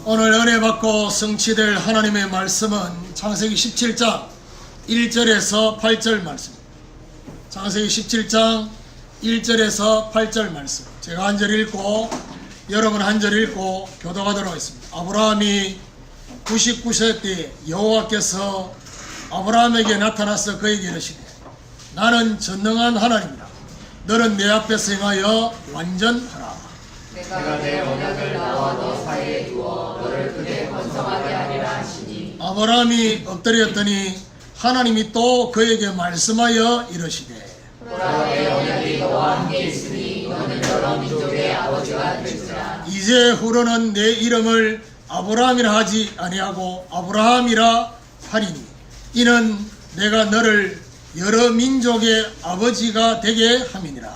오늘 은혜 받고 성취될 하나님의 말씀은 창세기 17장 1절에서 8절 말씀. 창세기 17장 1절에서 8절 말씀. 제가 한 절 읽고 여러분 한 절 읽고 교독하도록 하겠습니다. 아브라함이 99세 때 여호와께서 아브라함에게 나타나서 그에게 이르시되 나는 전능한 하나님이라. 너는 내 앞에서 행하여 완전하라. 내가 내 언약을 나와 너 사이에 두어 너를 크게 번성하게 하리라 하시니. 아브라함이 엎드렸더니 하나님이 또 그에게 말씀하여 이르시되 보라 내 언약이 너와 함께 있으니 너는 여러 민족의 아버지가 될지라. 이제 후로는 내 이름을 아브라함이라 하지 아니하고 아브라함이라 하리니 이는 내가 너를 여러 민족의 아버지가 되게 함이니라.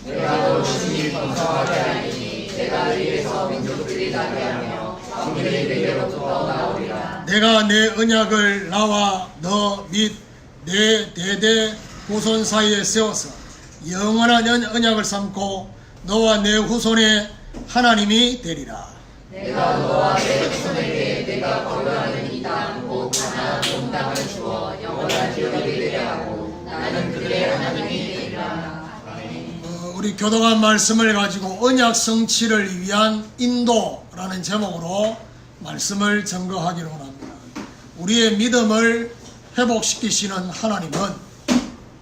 내가 너를 친히 번성하게 하리니 내가 위에서 민족들이 나게 하며 왕들이 내게로부터 나오리라. 내가 내 언약을 나와 너 및 내 대대 후손 사이에 세워서 영원한 언약을 삼고 너와 내 후손의 하나님이 되리라. 내가 너와 내 후손에게 내가 거류하는 이 땅 곧 가나안 온 땅을 주어 영원한 기업이 되게 하고 나는 그들의 하나님이 되리라. 우리 교독한 말씀을 가지고 언약 성취를 위한 인도라는 제목으로 말씀을 증거하기로 합니다. 우리의 믿음을 회복시키시는 하나님은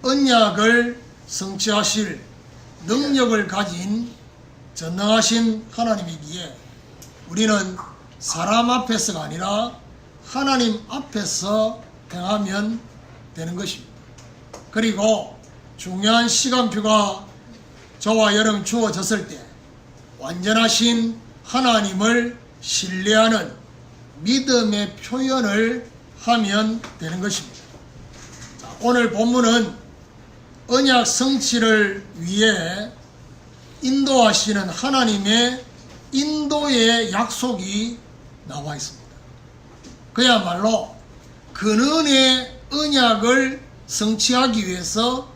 언약을 성취하실 능력을 가진 전능하신 하나님이기에 우리는 사람 앞에서가 아니라 하나님 앞에서 행하면 되는 것입니다. 그리고 중요한 시간표가 저와 여러분 주어졌을 때 완전하신 하나님을 신뢰하는 믿음의 표현을 하면 되는 것입니다. 자, 오늘 본문은 언약 성취를 위해 인도하시는 하나님의 인도의 약속이 나와 있습니다. 그야말로 근원의 언약을 성취하기 위해서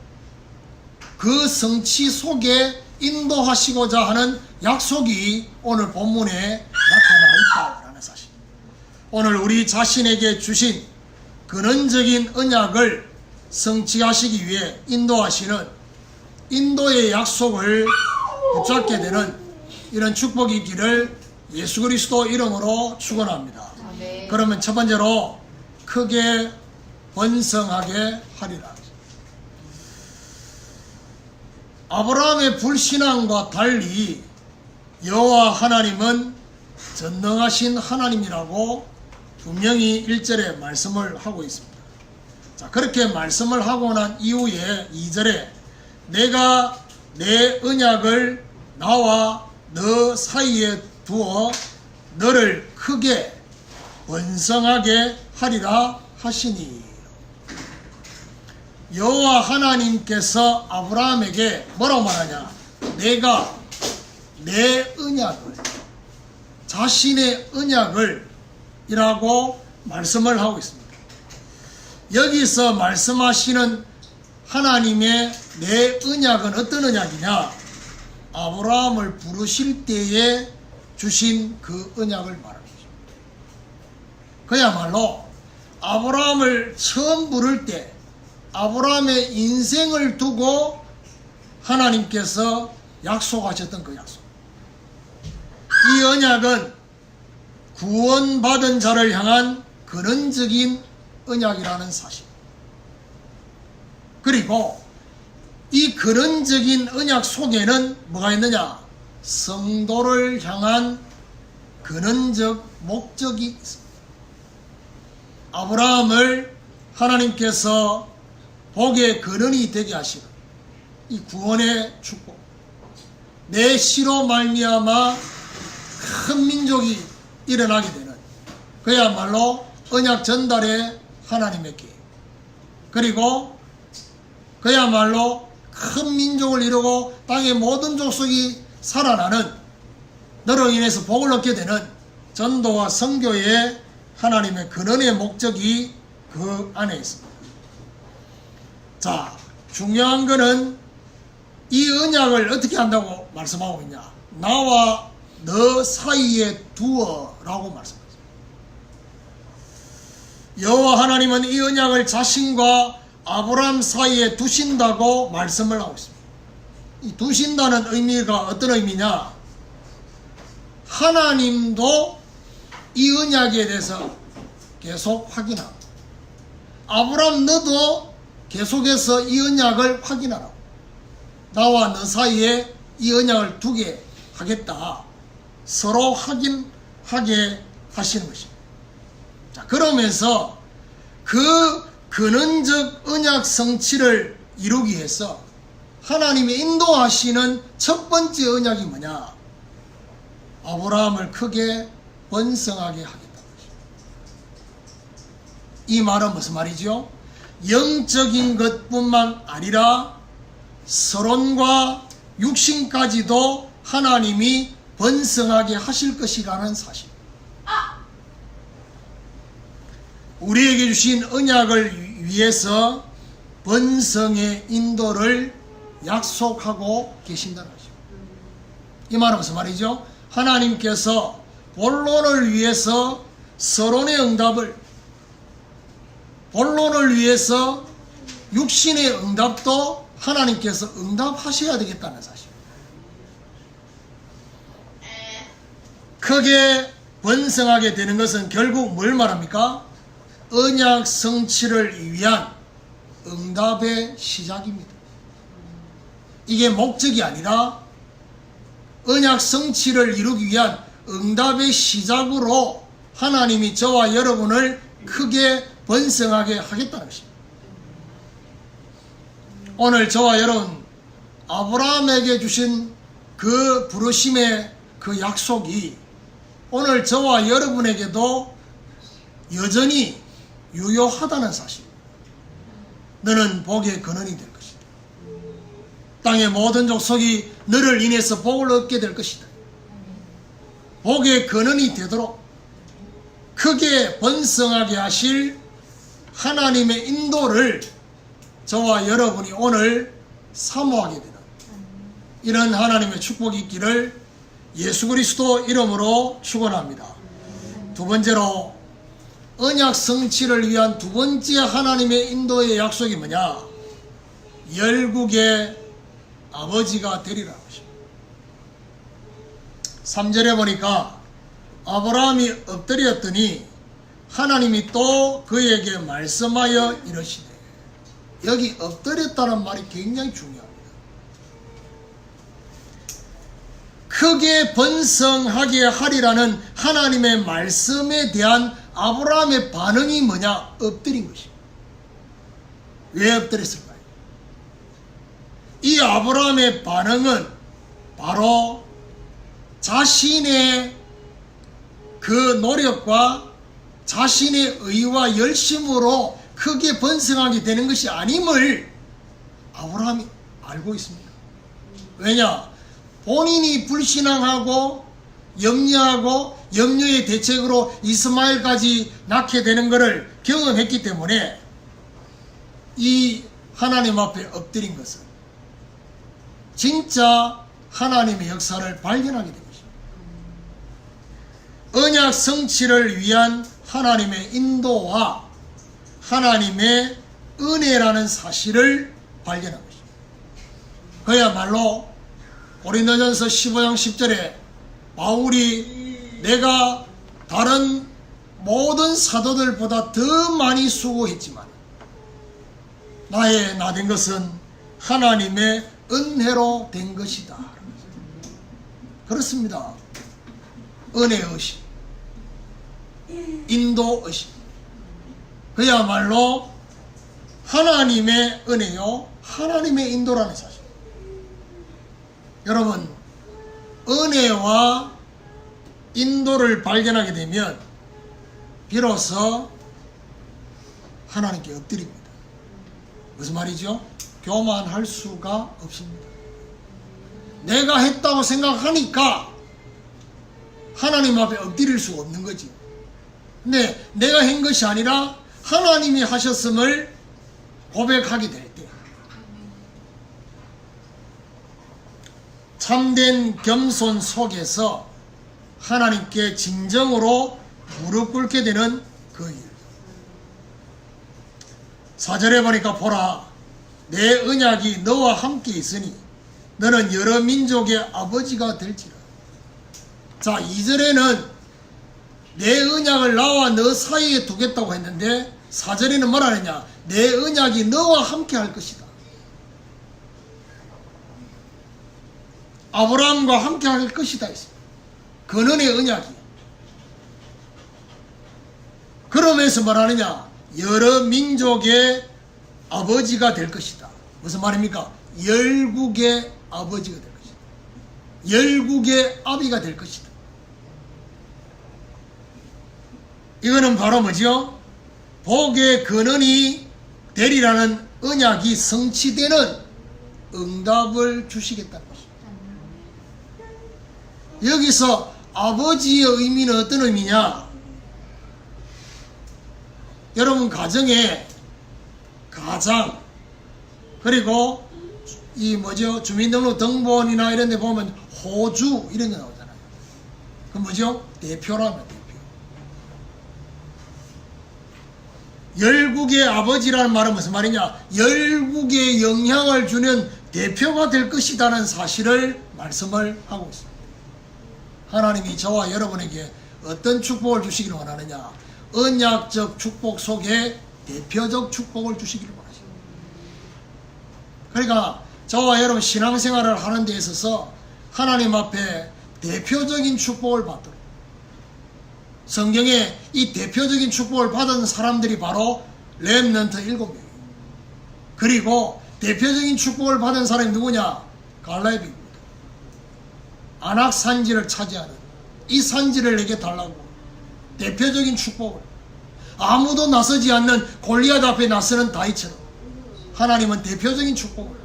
그 성취 속에 인도하시고자 하는 약속이 오늘 본문에 나타나 있다는 사실. 오늘 우리 자신에게 주신 근원적인 언약을 성취하시기 위해 인도하시는 인도의 약속을 붙잡게 되는 이런 축복이 있기를 예수 그리스도 이름으로 축원합니다. 그러면 첫 번째로 크게 번성하게 하리라. 아브라함의 불신앙과 달리 여호와 하나님은 전능하신 하나님이라고 분명히 1절에 말씀을 하고 있습니다. 자, 그렇게 말씀을 하고 난 이후에 2절에 내가 내 언약을 나와 너 사이에 두어 너를 크게 번성하게 하리라 하시니. 여호와 하나님께서 아브라함에게 뭐라고 말하냐? 내가 내 언약을, 자신의 언약을 이라고 말씀을 하고 있습니다. 여기서 말씀하시는 하나님의 내 언약은 어떤 언약이냐? 아브라함을 부르실 때에 주신 그 언약을 말합니다. 그야말로 아브라함을 처음 부를 때 아브라함의 인생을 두고 하나님께서 약속하셨던 그 약속. 이 언약은 구원받은 자를 향한 근원적인 언약이라는 사실. 그리고 이 근원적인 언약 속에는 뭐가 있느냐? 성도를 향한 근원적 목적이 있습니다. 아브라함을 하나님께서 복의 근원이 되게 하시는 이 구원의 축복. 내 씨로 말미암아 큰 민족이 일어나게 되는 그야말로 언약 전달의 하나님의 계획. 그리고 그야말로 큰 민족을 이루고 땅의 모든 족속이 살아나는 너로 인해서 복을 얻게 되는 전도와 선교의 하나님의 근원의 목적이 그 안에 있습니다. 자, 중요한 것은 이 언약을 어떻게 한다고 말씀하고 있냐? 나와 너 사이에 두어라고 말씀하셨습니다. 여호와 하나님은 이 언약을 자신과 아브라함 사이에 두신다고 말씀을 하고 있습니다. 이 두신다는 의미가 어떤 의미냐? 하나님도 이 언약에 대해서 계속 확인하고, 아브라함 너도 계속해서 이 언약을 확인하라고, 나와 너 사이에 이 언약을 두게 하겠다, 서로 확인하게 하시는 것입니다. 자, 그러면서 그 근원적 언약 성취를 이루기 위해서 하나님이 인도하시는 첫 번째 언약이 뭐냐? 아브라함을 크게 번성하게 하겠다는 것입니다. 이 말은 무슨 말이죠? 영적인 것뿐만 아니라 서론과 육신까지도 하나님이 번성하게 하실 것이라는 사실. 우리에게 주신 언약을 위해서 번성의 인도를 약속하고 계신다는 것입니다. 이 말은 무슨 말이죠? 하나님께서 본론을 위해서 서론의 응답을, 본론을 위해서 육신의 응답도 하나님께서 응답하셔야 되겠다는 사실. 크게 번성하게 되는 것은 결국 뭘 말합니까? 언약 성취를 위한 응답의 시작입니다. 이게 목적이 아니라 언약 성취를 이루기 위한 응답의 시작으로 하나님이 저와 여러분을 크게 번성하게 하겠다는 것입니다. 오늘 저와 여러분, 아브라함에게 주신 그 부르심의 그 약속이 오늘 저와 여러분에게도 여전히 유효하다는 사실. 너는 복의 근원이 될 것이다. 땅의 모든 족속이 너를 인해서 복을 얻게 될 것이다. 복의 근원이 되도록 크게 번성하게 하실 하나님의 인도를 저와 여러분이 오늘 사모하게 되는 이런 하나님의 축복이 있기를 예수 그리스도 이름으로 축원합니다. 두 번째로, 언약 성취를 위한 두 번째 하나님의 인도의 약속이 뭐냐? 열국의 아버지가 되리라는 것입니다. 3절에 보니까 아브라함이 엎드렸더니 하나님이 또 그에게 말씀하여 이르시되, 여기 엎드렸다는 말이 굉장히 중요합니다. 크게 번성하게 하리라는 하나님의 말씀에 대한 아브라함의 반응이 뭐냐? 엎드린 것입니다. 왜 엎드렸을까요? 이 아브라함의 반응은 바로 자신의 그 노력과 자신의 의와 열심으로 크게 번성하게 되는 것이 아님을 아브라함이 알고 있습니다. 왜냐? 본인이 불신앙하고 염려하고 염려의 대책으로 이스마엘까지 낳게 되는 것을 경험했기 때문에 이 하나님 앞에 엎드린 것은 진짜 하나님의 역사를 발견하게 된 것입니다. 언약 성취를 위한 하나님의 인도와 하나님의 은혜라는 사실을 발견한 것입니다. 그야말로 고린도전서 15장 10절에 바울이 내가 다른 모든 사도들보다 더 많이 수고했지만 나의 나 된 것은 하나님의 은혜로 된 것이다. 그렇습니다. 은혜의식, 인도의식, 그야말로 하나님의 은혜요 하나님의 인도라는 사실. 여러분, 은혜와 인도를 발견하게 되면 비로소 하나님께 엎드립니다. 무슨 말이죠? 교만할 수가 없습니다. 내가 했다고 생각하니까 하나님 앞에 엎드릴 수 없는 거지. 근데 내가 한 것이 아니라 하나님이 하셨음을 고백하게 될 때, 참된 겸손 속에서 하나님께 진정으로 무릎 꿇게 되는 그 일. 4절에 보니까 보라 내 언약이 너와 함께 있으니 너는 여러 민족의 아버지가 될지라. 자, 2절에는 내 언약을 나와 너 사이에 두겠다고 했는데 4절에는 뭐라 하느냐? 내 언약이 너와 함께 할 것이다. 아브라함과 함께 할 것이다 했어요. 근원의 언약이. 그러면서 말하느냐? 여러 민족의 아버지가 될 것이다. 무슨 말입니까? 열국의 아버지가 될 것이다. 열국의 아비가 될 것이다. 이거는 바로 뭐죠? 복의 근원이 되리라는 언약이 성취되는 응답을 주시겠다는 것입니다. 여기서 아버지의 의미는 어떤 의미냐? 여러분 가정에 가장 그리고 이 뭐죠? 주민등록 등본이나 이런 데 보면 호주 이런 게 나오잖아요. 그 뭐죠? 대표라면 대표. 열국의 아버지라는 말은 무슨 말이냐? 열국에 영향을 주는 대표가 될 것이라는 사실을 말씀을 하고 있습니다. 하나님이 저와 여러분에게 어떤 축복을 주시기를 원하느냐? 언약적 축복 속에 대표적 축복을 주시기를 원하십니다. 그러니까 저와 여러분 신앙생활을 하는 데 있어서 하나님 앞에 대표적인 축복을 받도록, 성경에 이 대표적인 축복을 받은 사람들이 바로 렘넌트 7명이에요. 그리고 대표적인 축복을 받은 사람이 누구냐? 갈렙입니다. 아낙 산지를 차지하는 이 산지를 내게 달라고 대표적인 축복을, 아무도 나서지 않는 골리앗 앞에 나서는 다윗처럼 하나님은 대표적인 축복을,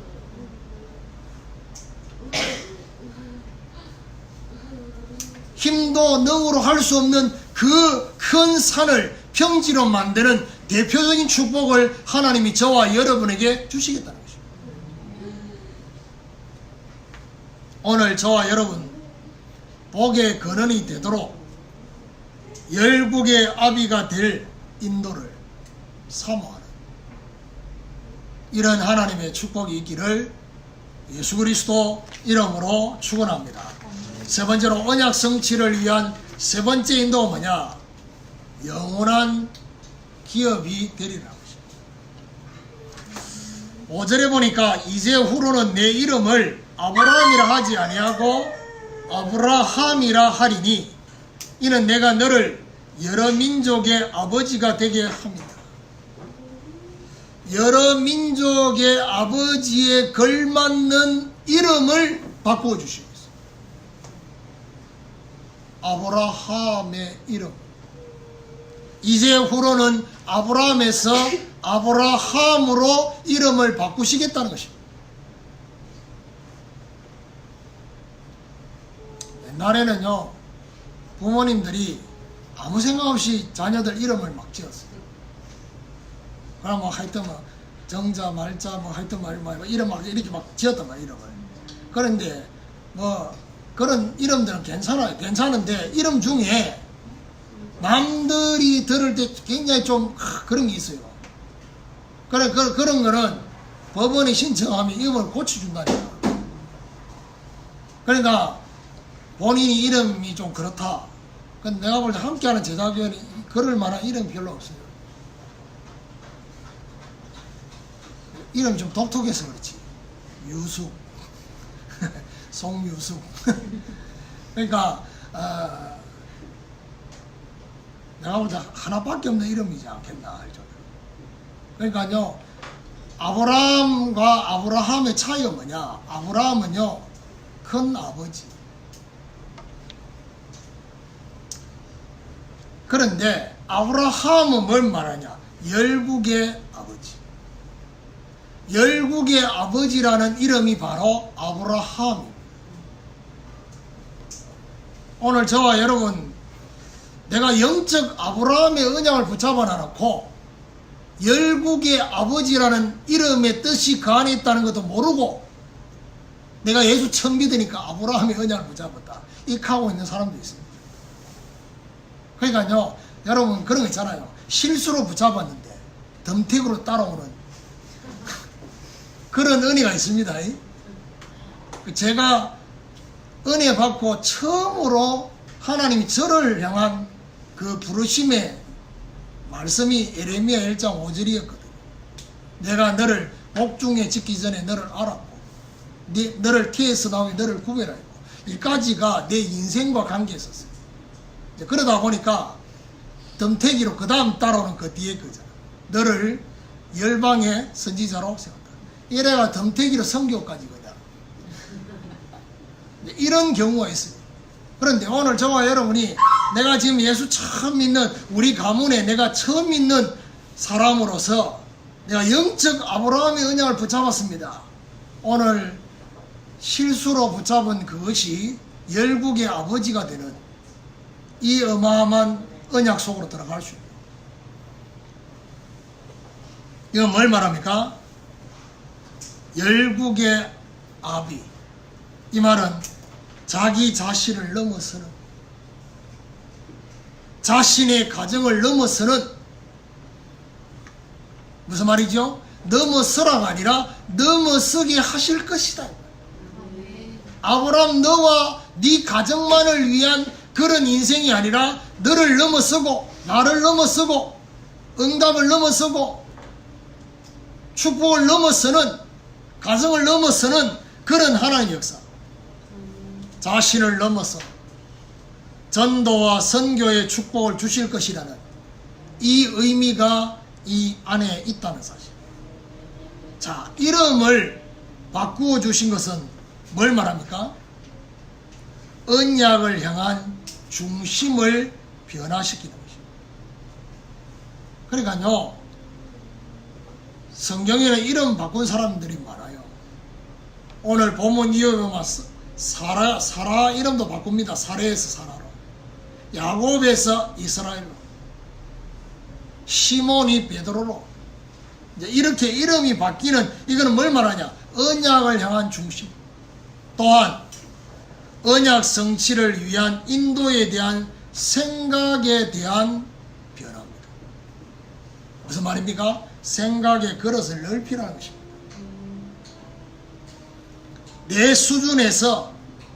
힘도 능으로 할 수 없는 그 큰 산을 평지로 만드는 대표적인 축복을 하나님이 저와 여러분에게 주시겠다는 것입니다. 오늘 저와 여러분 복의 근원이 되도록 열국의 아비가 될 인도를 사모하는 이런 하나님의 축복이 있기를 예수 그리스도 이름으로 축원합니다. 세 번째로 언약 성취를 위한 세 번째 인도가 뭐냐? 영원한 기업이 되리라는 것입니다. 5절에 보니까 이제 후로는 내 이름을 아브라함이라 하지 아니하고 아브라함이라 하리니 이는 내가 너를 여러 민족의 아버지가 되게 합니다. 여러 민족의 아버지에 걸맞는 이름을 바꾸어 주시겠어요. 아브라함의 이름. 이제 후로는 아브라함에서 아브라함으로 이름을 바꾸시겠다는 것입니다. 옛날에는요, 부모님들이 아무 생각 없이 자녀들 이름을 막 지었어요. 그럼 뭐 하여튼 뭐 정자 말자 뭐 하여튼 뭐 이름 막 이렇게 막 지었단 말이에요, 이름을. 그런데 뭐 그런 이름들은 괜찮아요. 괜찮은데 이름 중에 남들이 들을 때 굉장히 좀 그런 게 있어요. 그런 거는 법원에 신청하면 이름을 고쳐준다니까. 그러니까 본인이 이름이 좀 그렇다. 근데 내가 볼 때 함께하는 제자교회는 그럴 만한 이름이 별로 없어요. 이름이 좀 독특해서 그렇지. 유숙, 송유숙. 그러니까 내가 볼 때 하나밖에 없는 이름이지 않겠나 할 정도로. 그러니까요, 아브라함과 아브라함의 차이가 뭐냐? 아브라함은요, 큰 아버지. 그런데 아브라함은 뭘 말하냐? 열국의 아버지. 열국의 아버지라는 이름이 바로 아브라함입니다. 오늘 저와 여러분, 내가 영적 아브라함의 언약을 붙잡아 놔놓고 열국의 아버지라는 이름의 뜻이 그 안에 있다는 것도 모르고 내가 예수 처음 믿으니까 아브라함의 언약을 붙잡았다, 이렇게 하고 있는 사람도 있습니다. 그러니까요, 여러분 그런 거 있잖아요. 실수로 붙잡았는데 덤택으로 따라오는 그런 은혜가 있습니다. 제가 은혜 받고 처음으로 하나님이 저를 향한 그 부르심의 말씀이 에레미야 1장 5절이었거든요. 내가 너를 복중에 짓기 전에 너를 알았고 너를 태에서 나오니 너를 구별하고, 이까지가 내 인생과 관계에 있었어요. 그러다 보니까 덤태기로 그 다음 따라오는 그 뒤에 거잖아. 너를 열방의 선지자로 세웠다. 이래가 덤태기로 선교까지 거다. 이런 경우가 있습니다. 그런데 오늘 저와 여러분이 내가 지금 예수 처음 믿는, 우리 가문에 내가 처음 믿는 사람으로서 내가 영적 아브라함의 언약을 붙잡았습니다. 오늘 실수로 붙잡은 그것이 열국의 아버지가 되는 이 어마어마한 언약 속으로 들어갈 수 있습니다. 이건 뭘 말합니까? 열국의 아비. 이 말은 자기 자신을 넘어서는, 자신의 가정을 넘어서는, 무슨 말이죠? 넘어서라가 아니라 넘어서게 하실 것이다. 아브라함, 너와 네 가정만을 위한 그런 인생이 아니라 너를 넘어서고 나를 넘어서고 응답을 넘어서고 축복을 넘어서는, 가정을 넘어서는 그런 하나님의 역사. 자신을 넘어서 전도와 선교의 축복을 주실 것이라는 이 의미가 이 안에 있다는 사실. 자, 이름을 바꾸어 주신 것은 뭘 말합니까? 언약을 향한 중심을 변화시키는 것입니다. 그러니까요, 성경에는 이름 바꾼 사람들이 많아요. 오늘 본문 이어에 보면 사라 이름도 바꿉니다. 사레에서 사라로, 야곱에서 이스라엘로, 시몬이 베드로로. 이제 이렇게 이름이 바뀌는, 이거는 뭘 말하냐? 언약을 향한 중심. 또한 언약 성취를 위한 인도에 대한 생각에 대한 변화입니다. 무슨 말입니까? 생각의 그릇을 넓히라는 것입니다. 내 수준에서,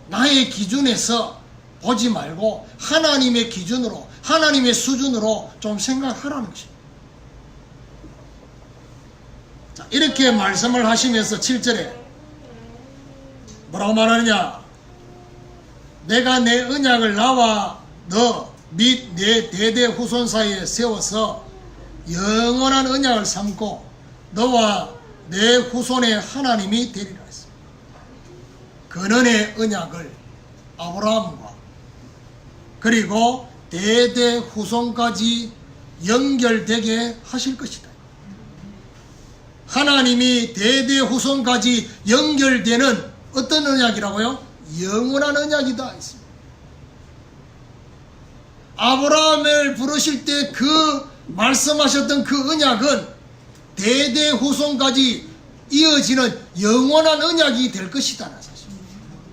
나의 기준에서 보지 말고 하나님의 기준으로, 하나님의 수준으로 좀 생각하라는 것입니다. 자, 이렇게 말씀을 하시면서 7절에 뭐라고 말하느냐? 내가 내 언약을 나와 너 및 내 대대 후손 사이에 세워서 영원한 언약을 삼고 너와 내 후손의 하나님이 되리라 했습니다. 근원의 언약을 아브라함과 그리고 대대 후손까지 연결되게 하실 것이다. 하나님이 대대 후손까지 연결되는 어떤 언약이라고요? 영원한 언약이다 했습니다. 아브라함을 부르실 때 그 말씀하셨던 그 언약은 대대 후손까지 이어지는 영원한 언약이 될 것이다. 사실.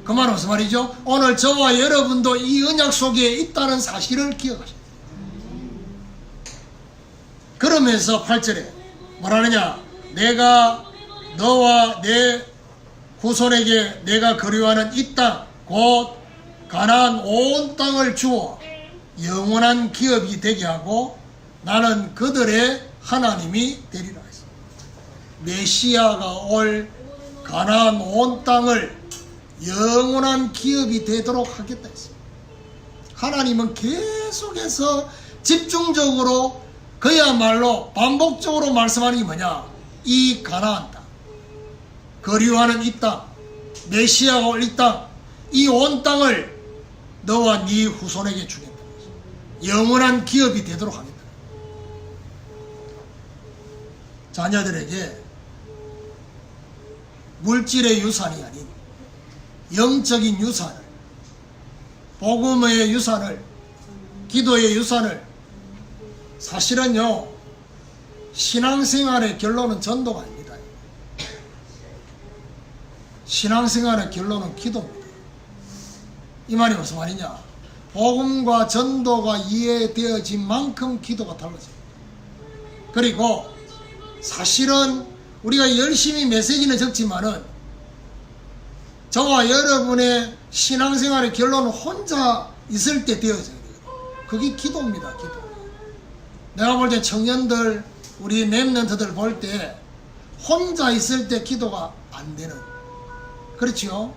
그 말은 무슨 말이죠? 오늘 저와 여러분도 이 언약 속에 있다는 사실을 기억하십시오. 그러면서 8절에 뭐라느냐? 내가 너와 내 후손에게 내가 거류하는 이 땅, 곧 가나안 온 땅을 주어 영원한 기업이 되게 하고 나는 그들의 하나님이 되리라 했습니다. 메시아가 올 가나안 온 땅을 영원한 기업이 되도록 하겠다 했습니다. 하나님은 계속해서 집중적으로, 그야말로 반복적으로 말씀하는 게 뭐냐? 이 가나안 땅, 거류하는 이 땅, 메시아가 올 이 땅, 이 온 땅을 너와 네 후손에게 주겠다. 영원한 기업이 되도록 하겠다. 자녀들에게 물질의 유산이 아닌 영적인 유산을, 복음의 유산을, 기도의 유산을, 사실은요, 신앙생활의 결론은 전도가 아닙니다. 신앙생활의 결론은 기도입니다. 이 말이 무슨 말이냐? 복음과 전도가 이해되어진 만큼 기도가 달라져요. 그리고 사실은 우리가 열심히 메시지는 적지만은 저와 여러분의 신앙생활의 결론은 혼자 있을 때 되어져야 돼요. 그게 기도입니다. 기도. 내가 볼 때 청년들, 우리 랩런트들 볼 때 혼자 있을 때 기도가 안 되는, 그렇죠?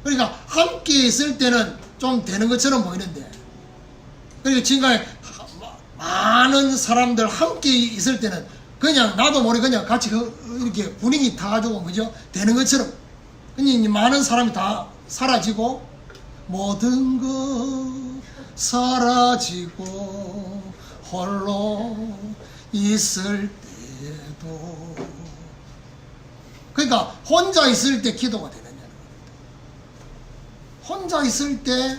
그러니까 함께 있을 때는 좀 되는 것처럼 보이는데, 그러니까 지금까지 많은 사람들 함께 있을 때는 그냥 나도 모르게 그냥 같이 이렇게 분위기 타가지고 그죠? 되는 것처럼 그냥 많은 사람이 다 사라지고 모든 것 사라지고 홀로 있을 때도, 그러니까 혼자 있을 때 기도가 되느냐는 겁니다. 혼자 있을 때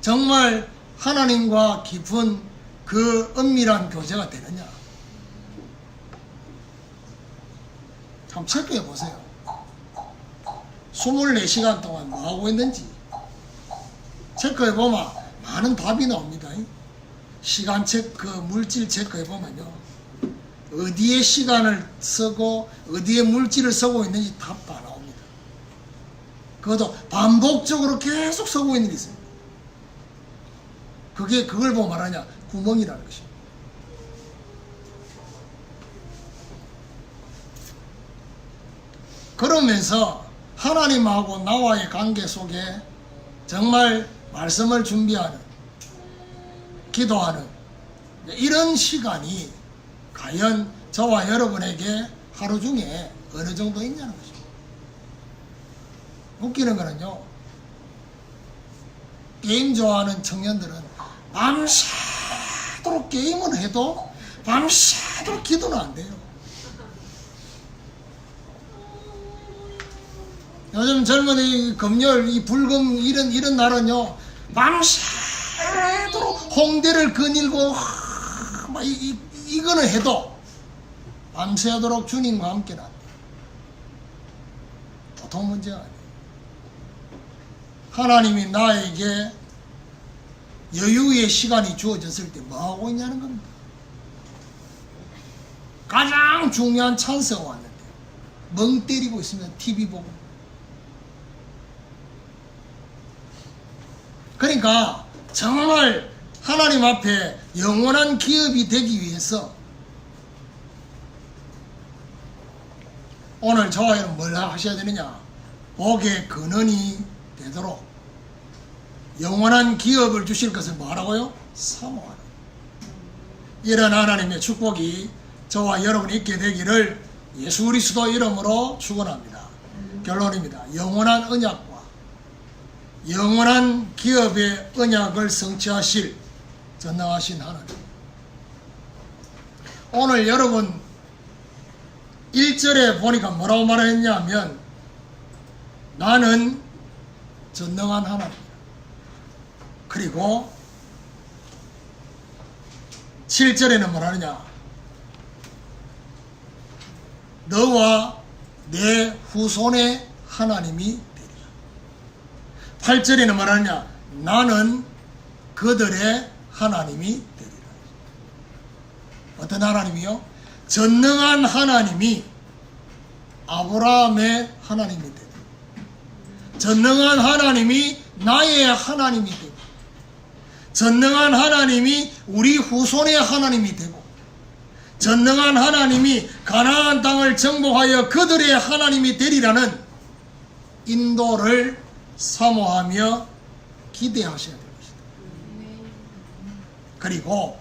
정말 하나님과 깊은 그 은밀한 교제가 되느냐, 한번 체크해 보세요. 24시간 동안 뭐 하고 있는지 체크해 보면 많은 답이 나옵니다. 시간 체크, 물질 체크해 보면요, 어디에 시간을 쓰고 어디에 물질을 쓰고 있는지 답 다 나옵니다. 그것도 반복적으로 계속 쓰고 있는 게 있습니다. 그걸 보고 말하냐, 구멍이라는 것입니다. 그러면서 하나님하고 나와의 관계 속에 정말 말씀을 준비하는, 기도하는 이런 시간이 과연 저와 여러분에게 하루 중에 어느 정도 있냐는 것입니다. 웃기는 거는요, 게임 좋아하는 청년들은 밤새도록 게임을 해도 밤새도록 기도는 안 돼요. 요즘 젊은이 금요일, 이 불금 이런 날은요, 밤새도록 홍대를 거닐고 막 이거는 해도 밤새도록 주님과 함께는 안 돼요. 보통 문제가 아니에요. 하나님이 나에게 여유의 시간이 주어졌을 때 뭐 하고 있냐는 겁니다. 가장 중요한 찬스가 왔는데 멍 때리고 있으면 TV 보고. 그러니까 정말 하나님 앞에 영원한 기업이 되기 위해서 오늘 저와 여러분 뭘 하셔야 되느냐, 복의 근원이 되도록 영원한 기업을 주실 것을 뭐하라고요? 사모하라. 이런 하나님의 축복이 저와 여러분이 있게 되기를 예수 그리스도 이름으로 축원합니다. 결론입니다. 영원한 언약과 영원한 기업의 언약을 성취하실 전능하신 하나님. 오늘 여러분 1절에 보니까 뭐라고 말했냐면 나는 전능한 하나님. 그리고 7절에는 뭐라느냐, 너와 내 후손의 하나님이 되리라. 8절에는 뭐라느냐, 나는 그들의 하나님이 되리라. 어떤 하나님이요? 전능한 하나님이 아브라함의 하나님이 되리라. 전능한 하나님이 나의 하나님이 되고, 전능한 하나님이 우리 후손의 하나님이 되고, 전능한 하나님이 가나안 땅을 정복하여 그들의 하나님이 되리라는 인도를 사모하며 기대하셔야 될 것이다. 그리고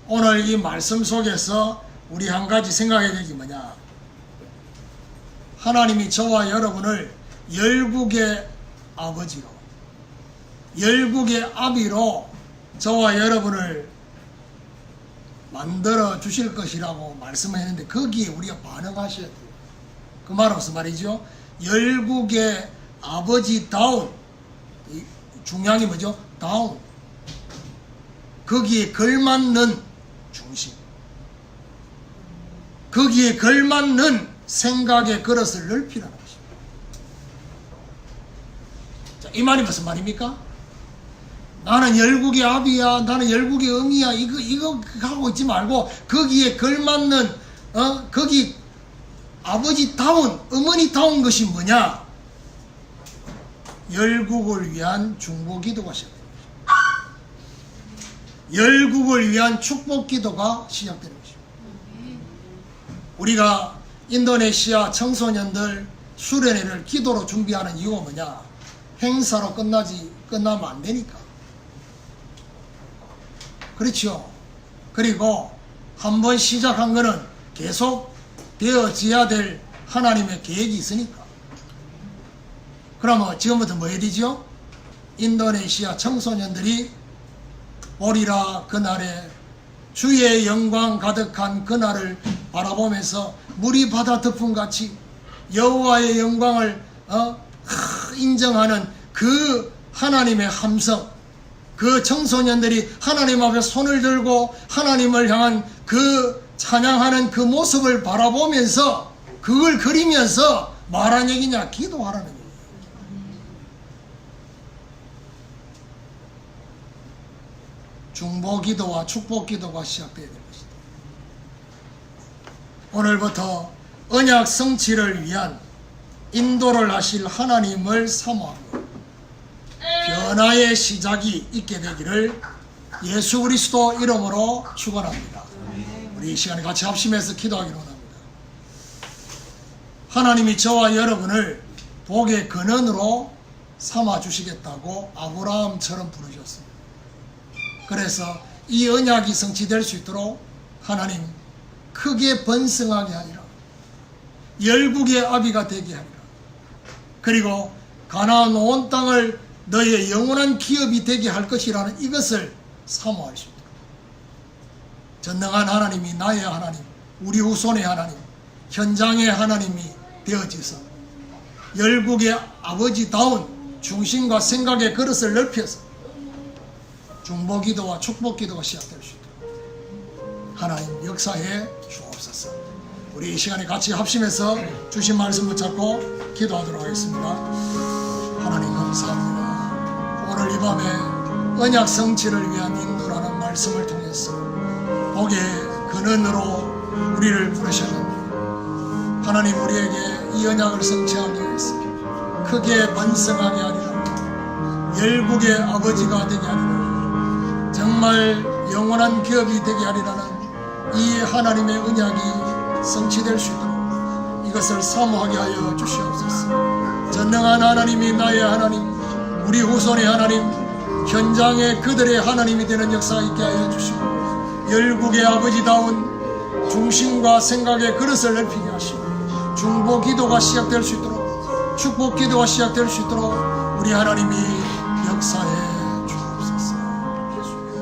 오늘 이 말씀 속에서 우리 한 가지 생각해야 될 게 뭐냐, 하나님이 저와 여러분을 열국의 아버지로, 열국의 아비로 저와 여러분을 만들어 주실 것이라고 말씀했는데 거기에 우리가 반응하셔야 돼요. 그 말은 무슨 말이죠? 열국의 아버지다운, 중요한 게 뭐죠? 다운, 거기에 걸맞는 중심, 거기에 걸맞는 생각의 그릇을 넓히라는 것입니다. 자, 이 말이 무슨 말입니까? 나는 열국의 아비야, 나는 열국의 어미야, 이거 하고 있지 말고 거기에 걸맞는 거기 아버지다운 어머니다운 것이 뭐냐? 열국을 위한 중보기도가 시작됩니다. 열국을 위한 축복기도가 시작되는 것입니다. 우리가 인도네시아 청소년들 수련회를 기도로 준비하는 이유가 뭐냐? 행사로 끝나면 안 되니까. 그렇죠. 그리고 한번 시작한 거는 계속 되어져야 될 하나님의 계획이 있으니까. 그러면 지금부터 뭐 해야 되죠? 인도네시아 청소년들이 보리라 그날에 주의 영광 가득한 그날을 바라보면서 물이 바다 덮음같이 여호와의 영광을 인정하는 그 하나님의 함성, 그 청소년들이 하나님 앞에 손을 들고 하나님을 향한 그 찬양하는 그 모습을 바라보면서 그걸 그리면서 말한 얘기냐? 기도하라는 얘기예요. 중보기도와 축복기도가 시작되어야 될 것이다. 오늘부터 언약 성취를 위한 인도를 하실 하나님을 사모하고 변화의 시작이 있게 되기를 예수 그리스도 이름으로 축원합니다. 우리 이 시간에 같이 합심해서 기도하기로 원합니다. 하나님이 저와 여러분을 복의 근원으로 삼아 주시겠다고 아브라함처럼 부르셨습니다. 그래서 이 언약이 성취될 수 있도록 하나님 크게 번성하게 하리라. 열국의 아비가 되게 하리라. 그리고 가나안 온 땅을 너의 영원한 기업이 되게 할 것이라는 이것을 사모할 수 있도록 전능한 하나님이 나의 하나님, 우리 후손의 하나님, 현장의 하나님이 되어져서 열국의 아버지다운 중심과 생각의 그릇을 넓혀서 중보기도와 축복기도가 시작될 수 있도록 하나님 역사해 주옵소서. 우리 이 시간에 같이 합심해서 주신 말씀 붙잡고 기도하도록 하겠습니다. 하나님 감사합니다. 오늘 이 밤에 언약 성취를 위한 인도라는 말씀을 통해서 복의 근원으로 우리를 부르셨는데 하나님 우리에게 이 언약을 성취하기 위해서 크게 번성하게 하리라. 열국의 아버지가 되게 하리라. 정말 영원한 기업이 되게 하리라는 이 하나님의 언약이 성취될 수 있도록 이것을 사모하게 하여 주시옵소서. 전능한 하나님이 나의 하나님, 우리 후손의 하나님, 현장의 그들의 하나님이 되는 역사가 있게 하여 주시고 열국의 아버지다운 중심과 생각의 그릇을 넓히게 하시고 중보기도가 시작될 수 있도록 축복기도가 시작될 수 있도록 우리 하나님이 역사해